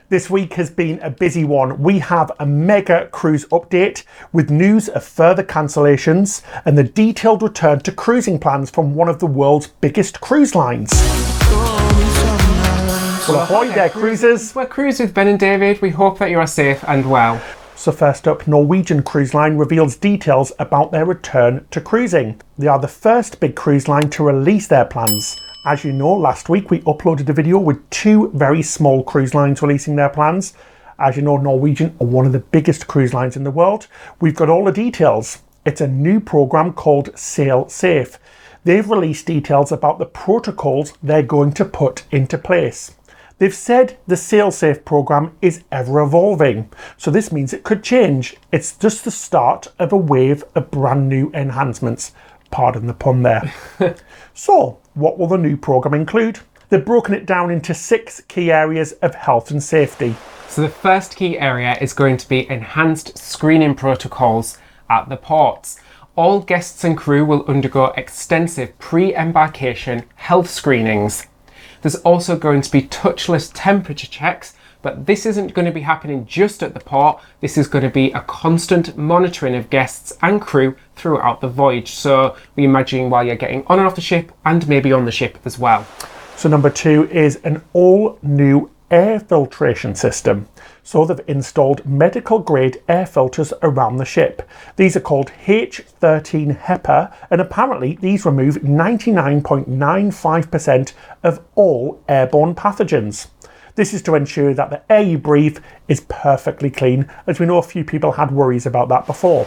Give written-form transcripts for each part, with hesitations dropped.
This week has been a busy one. We have a mega cruise update with news of further cancellations and the detailed return to cruising plans from one of the world's biggest cruise lines. Well, ahoy there, cruisers. We're Cruise with Ben and David. We hope that you are safe and well. So first up, Norwegian Cruise Line reveals details about their return to cruising. They are the first big cruise line to release their plans. As you know, last week we uploaded a video with two very small cruise lines releasing their plans. As you know, Norwegian are one of the biggest cruise lines in the world. We've got all the details. It's a new program called Sail Safe. They've released details about the protocols they're going to put into place. They've said the Sail Safe program is ever evolving, so this means it could change. It's just the start of a wave of brand new enhancements. Pardon the pun there. So, what will the new program include? They've broken it down into 6 key areas of health and safety. So the first key area is going to be enhanced screening protocols at the ports. All guests and crew will undergo extensive pre-embarkation health screenings. There's also going to be touchless temperature checks, but this isn't going to be happening just at the port. This is going to be a constant monitoring of guests and crew throughout the voyage. So we imagine while you're getting on and off the ship and maybe on the ship as well. So number 2 is an all new air filtration system. So they've installed medical grade air filters around the ship. These are called H13 HEPA, and apparently these remove 99.95% of all airborne pathogens. This is to ensure that the air you breathe is perfectly clean, as we know a few people had worries about that before.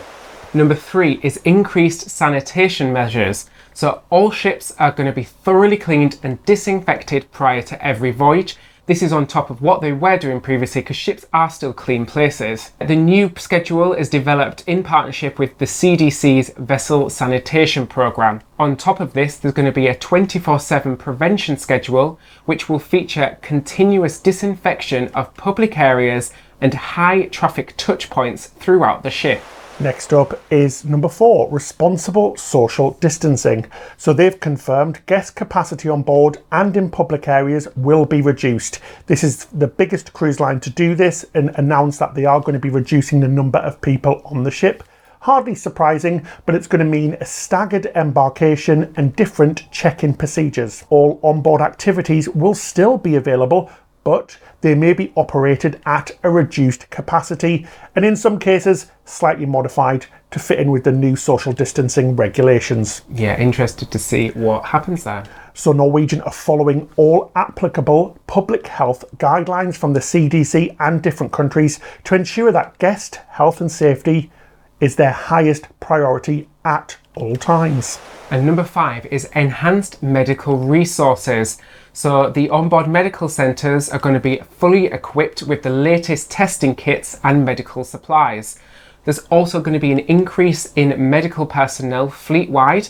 Number 3 is increased sanitation measures. So all ships are going to be thoroughly cleaned and disinfected prior to every voyage. This is on top of what they were doing previously because ships are still clean places. The new schedule is developed in partnership with the CDC's Vessel Sanitation Programme. On top of this, there's going to be a 24/7 prevention schedule which will feature continuous disinfection of public areas and high traffic touch points throughout the ship. Next up is number 4, responsible social distancing. So they've confirmed guest capacity on board and in public areas will be reduced. This is the biggest cruise line to do this and announce that they are going to be reducing the number of people on the ship. Hardly surprising, but it's going to mean a staggered embarkation and different check-in procedures. All onboard activities will still be available, but they may be operated at a reduced capacity and in some cases slightly modified to fit in with the new social distancing regulations. Yeah, interested to see what happens there. So Norwegian are following all applicable public health guidelines from the CDC and different countries to ensure that guest health and safety is their highest priority at all times. And number 5 is enhanced medical resources. So the onboard medical centres are going to be fully equipped with the latest testing kits and medical supplies. There's also going to be an increase in medical personnel fleet-wide,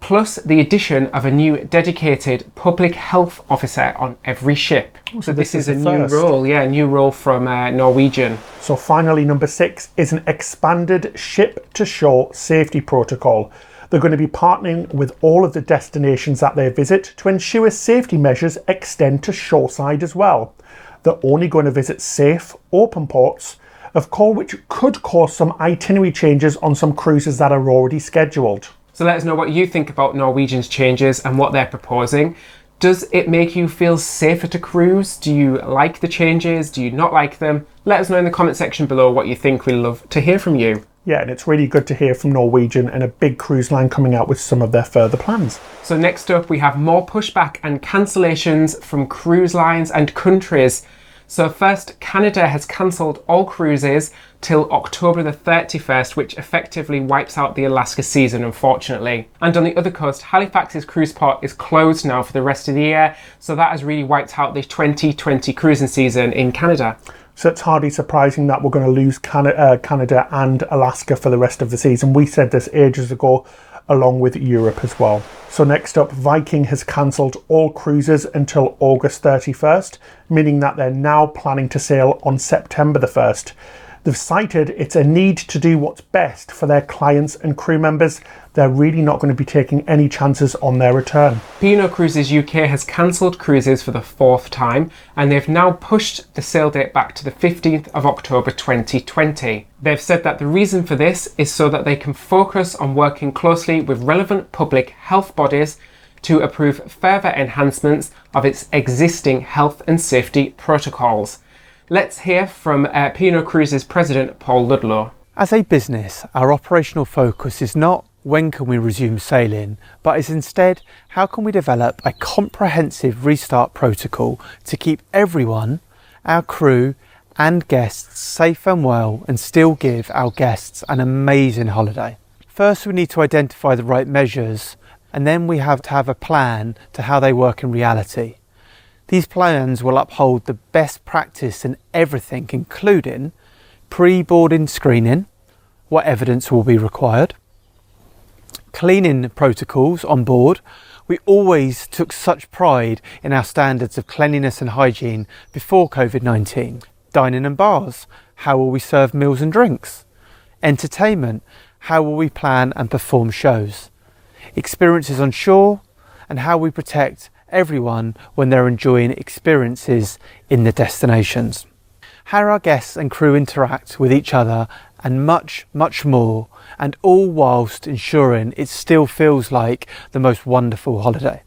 plus the addition of a new dedicated public health officer on every ship. So this is a new role, a new role from Norwegian. So finally, number 6 is an expanded ship-to-shore safety protocol. They're going to be partnering with all of the destinations that they visit to ensure safety measures extend to shoreside as well. They're only going to visit safe, open ports, of course, which could cause some itinerary changes on some cruises that are already scheduled. So let us know what you think about Norwegian's changes and what they're proposing. Does it make you feel safer to cruise? Do you like the changes? Do you not like them? Let us know in the comment section below what you think. We'd love to hear from you. Yeah, and it's really good to hear from Norwegian and a big cruise line coming out with some of their further plans. So next up, we have more pushback and cancellations from cruise lines and countries. So first, Canada has cancelled all cruises till October the 31st, which effectively wipes out the Alaska season, unfortunately. And on the other coast, Halifax's cruise port is closed now for the rest of the year. So that has really wiped out the 2020 cruising season in Canada. So it's hardly surprising that we're going to lose Canada and Alaska for the rest of the season. We said this ages ago, along with Europe as well. So next up, Viking has cancelled all cruises until August 31st, meaning that they're now planning to sail on September the 1st. They've cited it's a need to do what's best for their clients and crew members. They're really not going to be taking any chances on their return. P&O Cruises UK has cancelled cruises for the 4th time, and they've now pushed the sail date back to the 15th of October 2020. They've said that the reason for this is so that they can focus on working closely with relevant public health bodies to approve further enhancements of its existing health and safety protocols. Let's hear from P&O Cruises President Paul Ludlow. As a business, our operational focus is not when can we resume sailing, but is instead how can we develop a comprehensive restart protocol to keep everyone, our crew and guests safe and well, and still give our guests an amazing holiday. First, we need to identify the right measures, and then we have to have a plan to how they work in reality. These plans will uphold the best practice in everything, including pre-boarding screening, what evidence will be required, cleaning protocols on board. We always took such pride in our standards of cleanliness and hygiene before COVID-19. Dining and bars, how will we serve meals and drinks? Entertainment, how will we plan and perform shows? Experiences on shore, and how we protect everyone when they're enjoying experiences in the destinations. How our guests and crew interact with each other, and much, much more, and all whilst ensuring it still feels like the most wonderful holiday.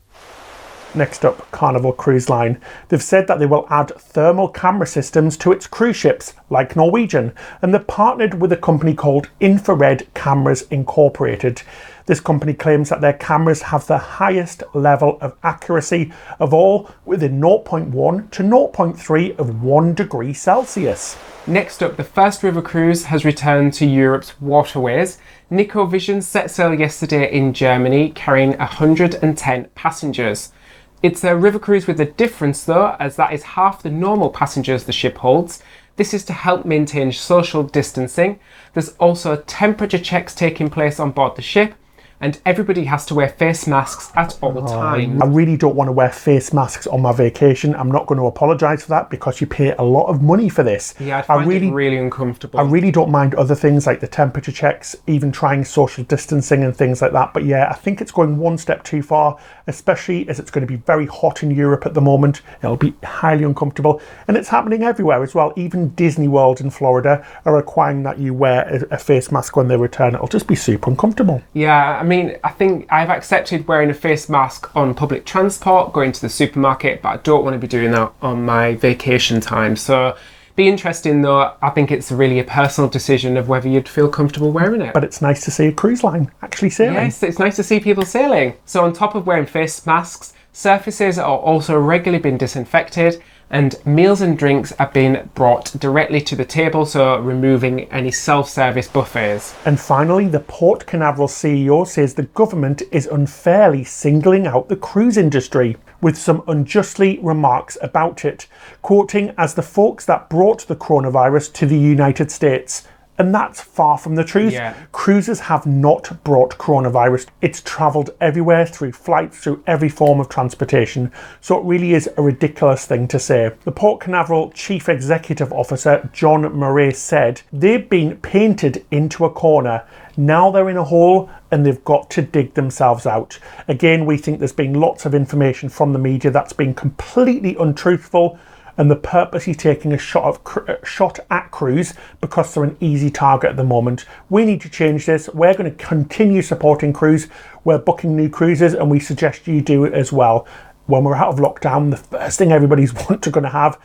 Next up, Carnival Cruise Line. They've said that they will add thermal camera systems to its cruise ships, like Norwegian, and they've partnered with a company called Infrared Cameras Incorporated. This company claims that their cameras have the highest level of accuracy of all, within 0.1 to 0.3 of 1 degree Celsius. Next up, the first river cruise has returned to Europe's waterways. Nico Vision set sail yesterday in Germany, carrying 110 passengers. It's a river cruise with a difference though, as that is half the normal passengers the ship holds. This is to help maintain social distancing. There's also temperature checks taking place on board the ship, and everybody has to wear face masks at all times. I really don't want to wear face masks on my vacation. I'm not going to apologise for that, because you pay a lot of money for this. Yeah, I find it really uncomfortable. I really don't mind other things like the temperature checks, even trying social distancing and things like that. But yeah, I think it's going one step too far, especially as it's going to be very hot in Europe at the moment. It'll be highly uncomfortable, and it's happening everywhere as well. Even Disney World in Florida are requiring that you wear a face mask when they return. It'll just be super uncomfortable. Yeah, I mean, I think I've accepted wearing a face mask on public transport, going to the supermarket, but I don't want to be doing that on my vacation time. So, be interesting though. I think it's really a personal decision of whether you'd feel comfortable wearing it. But it's nice to see a cruise line actually sailing. Yes, it's nice to see people sailing. So on top of wearing face masks, surfaces are also regularly being disinfected, and meals and drinks are being brought directly to the table, so removing any self-service buffets. And finally, the Port Canaveral CEO says the government is unfairly singling out the cruise industry, with some unjustly remarks about it, quoting as the folks that brought the coronavirus to the United States. And that's far from the truth. Yeah. Cruises have not brought coronavirus. It's travelled everywhere, through flights, through every form of transportation. So it really is a ridiculous thing to say. The Port Canaveral Chief Executive Officer, John Murray, said they've been painted into a corner. Now they're in a hole and they've got to dig themselves out. Again, we think there's been lots of information from the media that's been completely untruthful, and they're purposely taking a shot at cruise because they're an easy target at the moment. We need to change this. We're going to continue supporting cruise. We're booking new cruises, and we suggest you do it as well. When we're out of lockdown, the first thing everybody's going to have,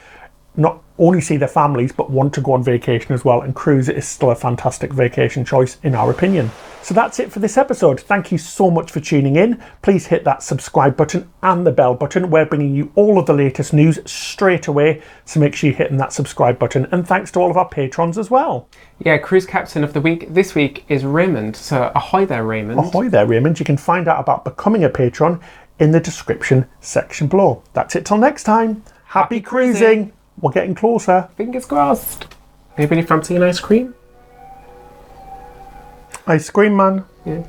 not only see their families, but want to go on vacation as well. And cruise is still a fantastic vacation choice in our opinion. So that's it for this episode. Thank you so much for tuning in. Please hit that subscribe button and the bell button. We're bringing you all of the latest news straight away, so make sure you're hitting that subscribe button. And thanks to all of our patrons as well. Yeah, Cruise Captain of the Week this week is Raymond. So ahoy there, Raymond. Ahoy there, Raymond. You can find out about becoming a patron in the description section below. That's it till next time. Happy cruising. We're getting closer. Fingers crossed. Anybody fancy an ice cream? Ice cream man. Yeah.